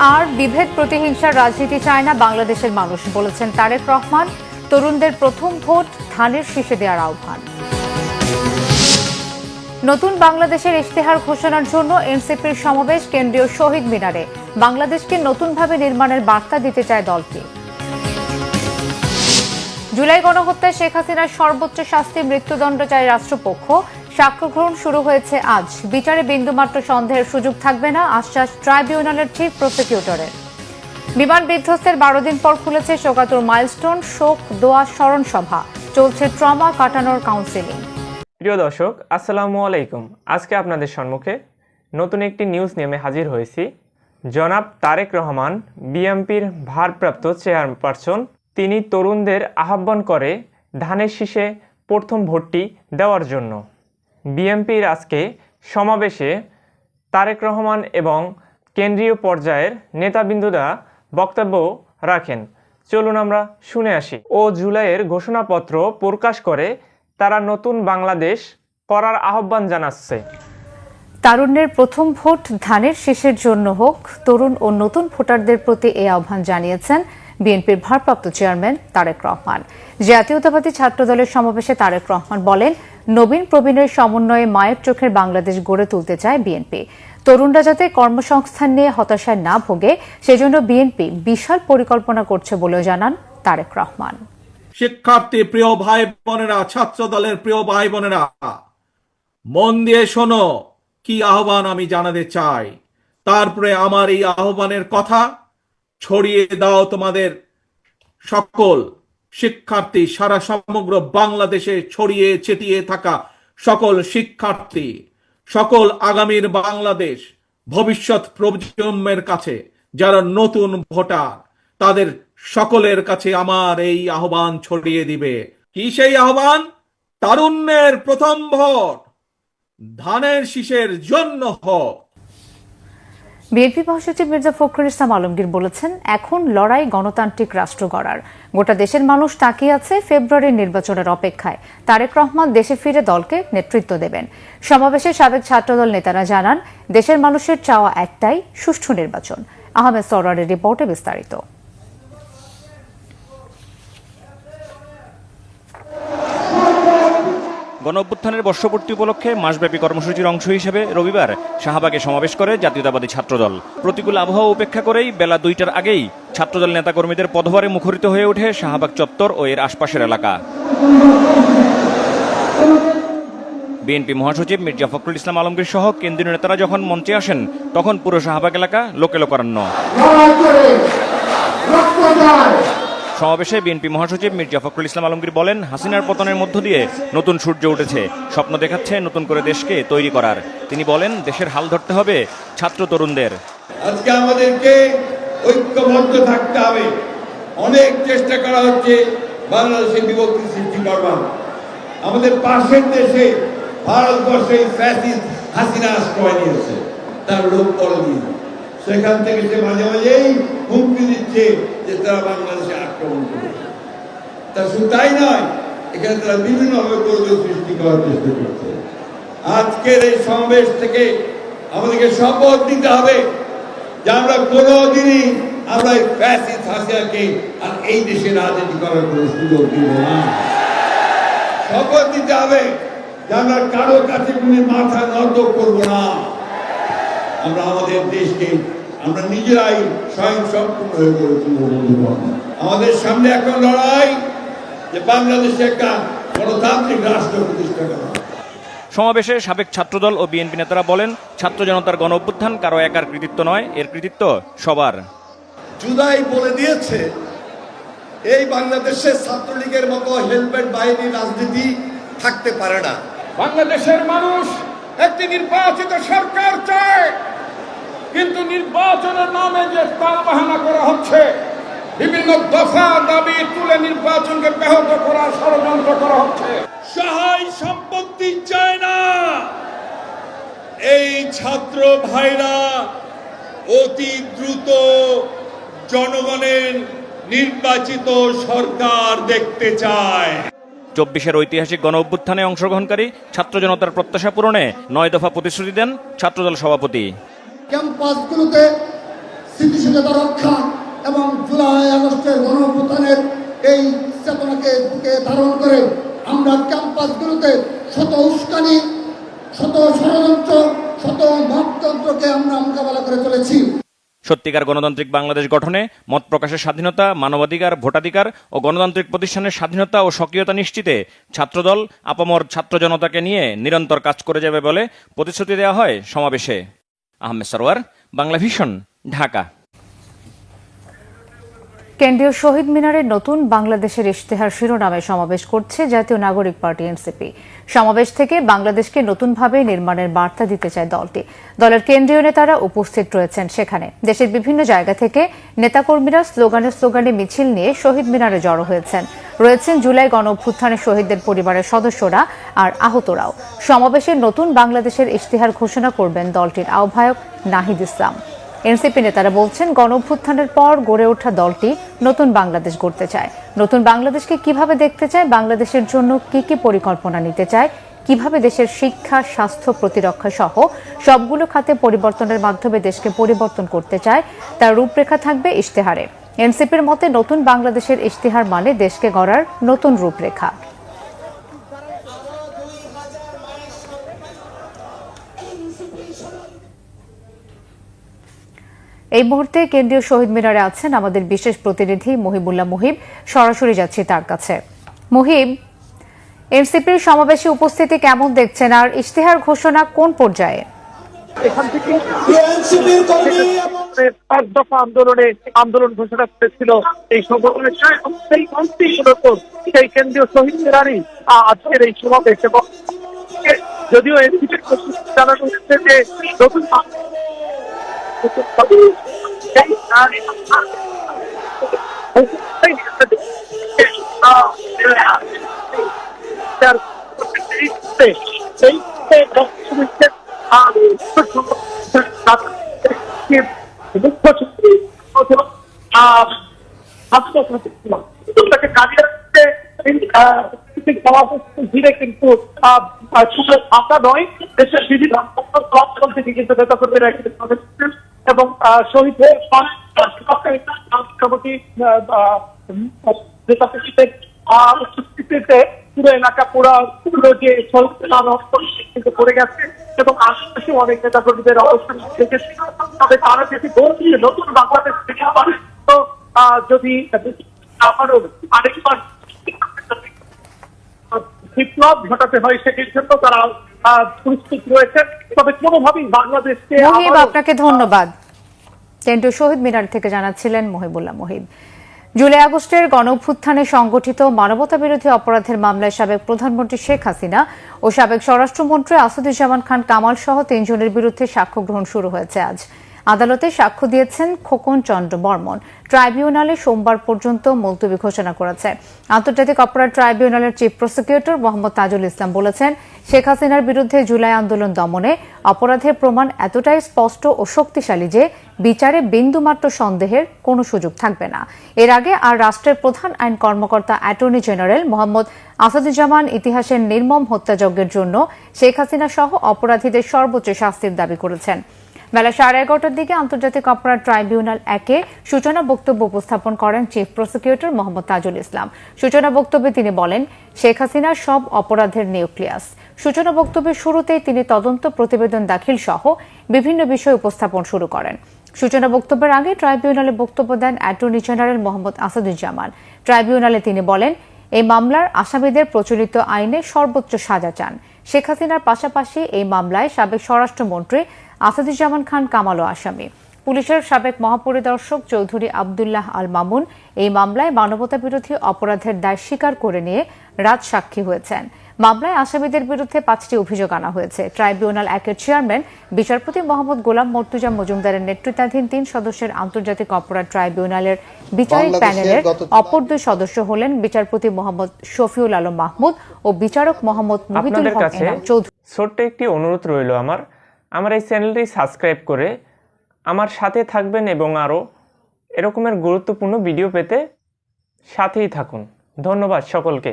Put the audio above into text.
আর বিভেদ প্রতিহিংসার রাজনীতি চায় না বাংলাদেশের মানুষ, বলেছেন তারেক রহমান। তরুণদের প্রথম ভোট ধানের শীষে দেওয়ার আহ্বান। নতুন বাংলাদেশের ইশতেহার ঘোষণার জন্য এনসিপির সমাবেশ কেন্দ্রীয় শহীদ মিনারে। বাংলাদেশকে নতুনভাবে নির্মাণের বার্তা দিতে চায় দলটি। জুলাই গণহত্যায় শেখ হাসিনার সর্বোচ্চ শাস্তি মৃত্যুদণ্ড চায় রাষ্ট্রপক্ষ। সাক্ষ্য গ্রহণ শুরু হয়েছে আজ। বিচারে বিন্দুমাত্র সন্দেহের সুযোগ থাকবে না, আশ্বাস ট্রাইব্যুনালের চিফ প্রসিকিউটরের। বিমান বিধ্বস্তের 12 দিন পর খুলেছে শোকাতুর মাইলস্টোন শোক দোয়া স্মরণ সভা। চলছে ট্রমা কাটানোর কাউন্সেলিং। প্রিয় দর্শক, আসসালামু আলাইকুম। আজকে আপনাদের সম্মুখে নতুন একটি নিউজ নিয়ে হাজির হয়েছি। জনাব তারেক রহমান, বিএনপির ভারপ্রাপ্ত চেয়ারপারসন, তিনি তরুণদের আহ্বান করে ধানের শীষে প্রথম ভোটটি দেওয়ার জন্য। বিএনপির আজকে সমাবেশে তারেক রহমান এবং কেন্দ্রীয় পর্যায়ের নেতাবৃন্দরা বক্তব্য রাখেন। চলুন আমরা শুনে আসি। জুলাইয়ের ঘোষণাপত্র প্রকাশ করে তারা নতুন বাংলাদেশ করার আহ্বান জানাচ্ছে। তারুণ্যের প্রথম ভোট ধানের শীষের জন্য হোক, তরুণ ও নতুন ভোটারদের প্রতি এই আহ্বান জানিয়েছেন বিএনপির ভারপ্রাপ্ত চেয়ারম্যান তারেক রহমান। জাতীয়তাবাদী ছাত্রদলের সমাবেশে তারেক রহমান বলেন, নবীন প্রবীণের সমন্বয়ে মায়ের চোখের বাংলাদেশ গড়ে তুলতে চায় বিএনপি। তরুণরা যাতে কর্মসংস্থান নিয়ে হতাশায় না ভোগে, সেজন্য বিএনপি বিশাল পরিকল্পনা করছে বলেও জানান তারেক রহমান। শিক্ষার্থী প্রিয় ভাই বোনেরা, ছাত্র দলের প্রিয় ভাই বোনেরা, মন দিয়ে শোনো কি আহ্বান আমি জানাতে চাই। তারপরে আমার এই আহ্বানের কথা ছড়িয়ে দাও তোমাদের সকল শিক্ষার্থী, সারা সমগ্র বাংলাদেশে ছড়িয়ে ছিটিয়ে থাকা সকল শিক্ষার্থী, সকল আগামীর বাংলাদেশ ভবিষ্যৎ প্রজন্মের কাছে যারা নতুন ভোটার, তাদের সকলের কাছে আমার এই আহ্বান ছড়িয়ে দিবে। কি সেই আহ্বান? তারুণ্যের প্রথম ভোট ধানের শীষের জন্য হোক। বিএনপি মহাসচিব মির্জা ফখরুল ইসলাম আলমগীর বলেছেন, এখন লড়াই গণতান্ত্রিক রাষ্ট্র গড়ার। গোটা দেশের মানুষ তাকিয়ে আছে ফেব্রুয়ারির নির্বাচনের অপেক্ষায়। তারেক রহমান দেশে ফিরে দলকে নেতৃত্ব দেবেন। সমাবেশে সাবেক ছাত্রদল নেতারা জানান, দেশের মানুষের চাওয়া একটাই, সুষ্ঠু নির্বাচন। আহমেদ সরওয়ারের রিপোর্টে বিস্তারিত। গণঅভ্যুত্থানের বর্ষপূর্তি উপলক্ষে মাসব্যাপী কর্মসূচির অংশ হিসেবে রবিবার শাহবাগে সমাবেশ করে জাতীয়তাবাদী ছাত্রদল। প্রতিকূল আবহাওয়া উপেক্ষা করেই বেলা 2টার আগেই ছাত্রদল নেতাকর্মীদের পদভারে মুখরিত হয়ে ওঠে শাহবাগ চত্বর ও এর আশপাশের এলাকা। বিএনপি মহাসচিব মির্জা ফখরুল ইসলাম আলমগীর সহ কেন্দ্রীয় নেতারা যখন মঞ্চে আসেন, তখন পুরো শাহবাগ এলাকা লোকে লোকারণ্য। সমাবেশে বিএনপি মহাসচিব মির্জা ফখরুল ইসলাম আলমগীর বলেন, হাসিনার পতনের মধ্য দিয়ে নতুন সূর্য উঠেছে, স্বপ্ন দেখাচ্ছে নতুন করে দেশকে তৈরি করার। তিনি বলেন, দেশের হাল ধরতে হবে ছাত্র তরুণদের। আজকে আমাদেরকে ঐক্যবদ্ধ থাকতে হবে। অনেক চেষ্টা করা হচ্ছে বাংলাদেশে বিভক্তি সৃষ্টি করবার। আমাদের পাশের দেশে ভারতবর্ষে ফ্যাসিস্ট হাসিনা আশ্রয় নিয়েছে, তার লোক পড়েনি। সেখান থেকে সে মাঝে মাঝেই হুমকি দিচ্ছে যে তারা বাংলাদেশে আক্রমণ করবে। তা শুধু তাই নয়, এখানে তারা বিভিন্নভাবে গোলযোগ সৃষ্টি করার চেষ্টা করছে। আজকের এই সমাবেশ থেকে আমাদেরকে শপথ নিতে হবে যে আমরা কোনোদিনই আমরা এই ফ্যাসিস্ট হাসিনাকে আর এই দেশে রাজনীতি করার কোনো সুযোগ দিব না। শপথ নিতে হবে যে আমরা কারো কাছে কোনো মাথা নত করবো না। আমরা আমাদের দেশকে আমরা নিজেরাই স্বয়ংসম্পূর্ণ হয়ে গড়ে তুলব। আমাদের সামনে এখন লড়াই যে বাংলাদেশে একটা গণতান্ত্রিক রাষ্ট্র প্রতিষ্ঠা করা। সমাবেশে সাবেক ছাত্রদল ও বিএনপি নেতারা বলেন, ছাত্র জনতার গণ অভ্যুত্থান কারো একার কৃতিত্ব নয়, এর কৃতিত্ব সবার। জুলাই বলে দিয়েছে, এই বাংলাদেশে ছাত্রলীগের মতো হেলমেট বাহিনী রাজনীতি থাকতে পারে না। বাংলাদেশের মানুষ একটি নির্বাচিত সরকার চায়, কিন্তু নির্বাচনের নামে যে তালবাহানা করা হচ্ছে, বিভিন্ন দফা দাবি তুলে নির্বাচনকে ব্যাহত করার ষড়যন্ত্র করা হচ্ছে। সহায় সম্পত্তি চায় না। এই ছাত্র ভাইরা অতি দ্রুত জনগণের নির্বাচিত সরকার দেখতে চায়। 24-এর ঐতিহাসিক গণ অভ্যুত্থানে অংশগ্রহণকারী ছাত্র জনতার প্রত্যাশা পূরণে 9 দফা প্রতিশ্রুতি দেন ছাত্রদল সভাপতি। ক্যাম্পাসগুলোতে স্থিতিশীল মর্যাদা রক্ষা এবং জুলাই আগস্টের গণঅভ্যুত্থানের এই চেতনাকে বুকে ধারণ করে আমরা ক্যাম্পাসগুলোতে শত উস্কানি, শত ষড়যন্ত্র, শত মততন্ত্রকে আমরা মোকাবেলা করে চলেছি। সত্যিকার গণতান্ত্রিক বাংলাদেশ গঠনে মত প্রকাশের স্বাধীনতা, মানবাধিকার, ভোটাধিকার ও গণতান্ত্রিক প্রতিষ্ঠানের স্বাধীনতা ও সক্রিয়তা নিশ্চিতে ছাত্রদল আপামর ছাত্র জনতাকে নিয়ে নিরন্তর কাজ করে যাবে বলে প্রতিশ্রুতি দেওয়া হয় সমাবেশে। আহমেদ সরওয়ার, বাংলা ভিশন, ঢাকা। কেন্দ্রীয় শহীদ মিনারে নতুন বাংলাদেশের ইশতেহার শিরোনামে সমাবেশ করছে জাতীয় নাগরিক পার্টি এনসিপি। সমাবেশ থেকে বাংলাদেশকে নতুনভাবে নির্মাণের বার্তা দিতে চায় দলটি। দলের কেন্দ্রীয় নেতারা উপস্থিত রয়েছেন সেখানে। দেশের বিভিন্ন জায়গা থেকে নেতাকর্মীরা স্লোগানে মিছিল নিয়ে শহীদ মিনারে জড়ো হয়েছেন। রয়েছেন জুলাই গণঅভ্যুত্থানের শহীদদের পরিবারের সদস্যরা আর আহতরাও। সমাবেশে নতুন বাংলাদেশের ইশতেহার ঘোষণা করবেন দলটির আহ্বায়ক নাহিদ ইসলাম। এনসিপি নেতারা বলছেন, গণঅভ্যুত্থানের পর গড়ে ওঠা দলটি নতুন বাংলাদেশ গড়তে চায়। নতুন বাংলাদেশকে কিভাবে দেখতে চায়, বাংলাদেশের জন্য কি কি পরিকল্পনা নিতে চায়, কিভাবে দেশের শিক্ষা, স্বাস্থ্য, প্রতিরক্ষা সহ সবগুলো খাতে পরিবর্তনের মাধ্যমে দেশকে পরিবর্তন করতে চায়, তার রূপরেখা থাকবে ইশতেহারে। এনসিপির মতে নতুন বাংলাদেশের ইশতেহার মানে দেশকে গড়ার নতুন রূপরেখা। এই মুহূর্তে কেন্দ্রীয় শহীদ মিনারে আছেন আমাদের বিশেষ প্রতিনিধি মুহিবুল্লাহ মুহিব। সরাসরি যাচ্ছি তার কাছে। মুহিব, এনসিপির সমাবেশে উপস্থিতি কেমন দেখছেন, আর ইশতেহার ঘোষণা কোন পর্যায়ে? এখান থেকে এক দফা আন্দোলন ঘোষণা করেছিল এই সংগঠনের, সেই মন্ত্রী মূলত সেই কেন্দ্রীয় শহীদ মিনারই আজকের এই সমাবেশ। এবং যদিও এনসিপির জানানো হচ্ছে যে নতুন ঘিরে কিন্তু আশা নয়, দেশের বিভিন্ন কিন্তু নেতা কর্মীরা এবং শহীদ উপস্থিতিতে পুরো এলাকা পুরো যে কিন্তু পড়ে গেছে এবং আশেপাশে অনেক নেতা কর্মীদের অবস্থান দেখেছি। তবে তারা যদি বলছে নতুন বাংলাদেশ থেকে আবার তো যদি আবারও আরেকবার বিপ্লব ঘটাতে হয়, সেটির জন্য তারা প্রস্তুত রয়েছে। তবে কোনোভাবেই বাংলাদেশকে। আপনাকে ধন্যবাদ। কেন্দ্রীয় শহীদ মিনার থেকে জানাচ্ছিলেন মুহিবুল্লাহ মুহিব। জুলাই আগস্টের গণঅভ্যুত্থানে সংগঠিত মানবতা বিরোধী অপরাধের মামলায় সাবেক প্রধানমন্ত্রী শেখ হাসিনা ও সাবেক স্বরাষ্ট্রমন্ত্রী আসাদুজ্জামান খান কামাল সহ ৩ জনের বিরুদ্ধে সাক্ষ্য গ্রহণ শুরু হয়েছে আজ। আদালতে সাক্ষ্য দিয়েছেন খোকন চন্দ্র বর্মন। ট্রাইব্যুনালে সোমবার পর্যন্ত মুলতবি ঘোষণা করেছে। আন্তর্জাতিক অপরাধ ট্রাইব্যুনালের চিফ প্রসিকিউটর মোহাম্মদ তাজুল ইসলাম বলেছেন, শেখ হাসিনার বিরুদ্ধে জুলাই আন্দোলন দমনে অপরাধের প্রমাণ এতটাই স্পষ্ট ও শক্তিশালী যে বিচারে বিন্দুমাত্র সন্দেহের কোনো সুযোগ থাকবে না। এর আগে আর রাষ্ট্রের প্রধান আইন কর্মকর্তা অ্যাটর্নি জেনারেল মোহাম্মদ আসাদুজ্জামান ইতিহাসের নির্মম হত্যাযজ্ঞের জন্য শেখ হাসিনা সহ অপরাধীদের সর্বোচ্চ শাস্তির দাবি করেছেন। বেলা 11:30টার দিকে আন্তর্জাতিক অপরাধ ট্রাইব্যুনাল 1-এ সূচনা বক্তব্য উপস্থাপন করেন চিফ প্রসিকিউটর মোহাম্মদ তাজুল ইসলাম। সূচনা বক্তব্যে তিনি বলেন, শেখ হাসিনা সব অপরাধের নিউক্লিয়াস। সূচনা বক্তব্যের শুরুতেই তিনি তদন্ত প্রতিবেদন দাখিল সহ বিভিন্ন বিষয় উপস্থাপন শুরু করেন। সূচনা বক্তব্যের আগে ট্রাইব্যুনালে বক্তব্য দেন অ্যাটর্নি জেনারেল মোহাম্মদ আসাদুজ্জামান। ট্রাইব্যুনালে তিনি বলেন, এই মামলার আসামিদের প্রচলিত আইনে সর্বোচ্চ সাজা চান। শেখ হাসিনার পাশাপাশি এই মামলায় সাবেক স্বরাষ্ট্রমন্ত্রী আসাদুজ্জামান খান কামালও আসামি। পুলিশের সাবেক মহাপরিদর্শক চৌধুরী আবদুল্লাহ আল মামুন এই মামলায় মানবতা বিরোধী অপরাধের দায় স্বীকার করে নিয়ে রাজসাক্ষী হয়েছেন। মামলায় আসামিদের বিরুদ্ধে 5টি অভিযোগ আনা হয়েছে। ট্রাইব্যুনাল 1-এর চেয়ারম্যান বিচারপতি মোহাম্মদ গোলাম মর্তুজা মজুমদারের নেতৃত্বাধীন 3 সদস্যের আন্তর্জাতিক অপরাধ ট্রাইব্যুনালের বিচারিক প্যানেলের অপর 2 সদস্য হলেন বিচারপতি মোহাম্মদ শফিউল আলম মাহমুদ ও বিচারক মোহাম্মদ মুহিতুল হক এনাম চৌধুরী। ছোট্ট একটি অনুরোধ রইল আমার এই চ্যানেলটি সাবস্ক্রাইব করে আমার সাথে থাকবেন এবং আরও এরকমের গুরুত্বপূর্ণ ভিডিও পেতে সাথেই থাকুন। ধন্যবাদ সকলকে।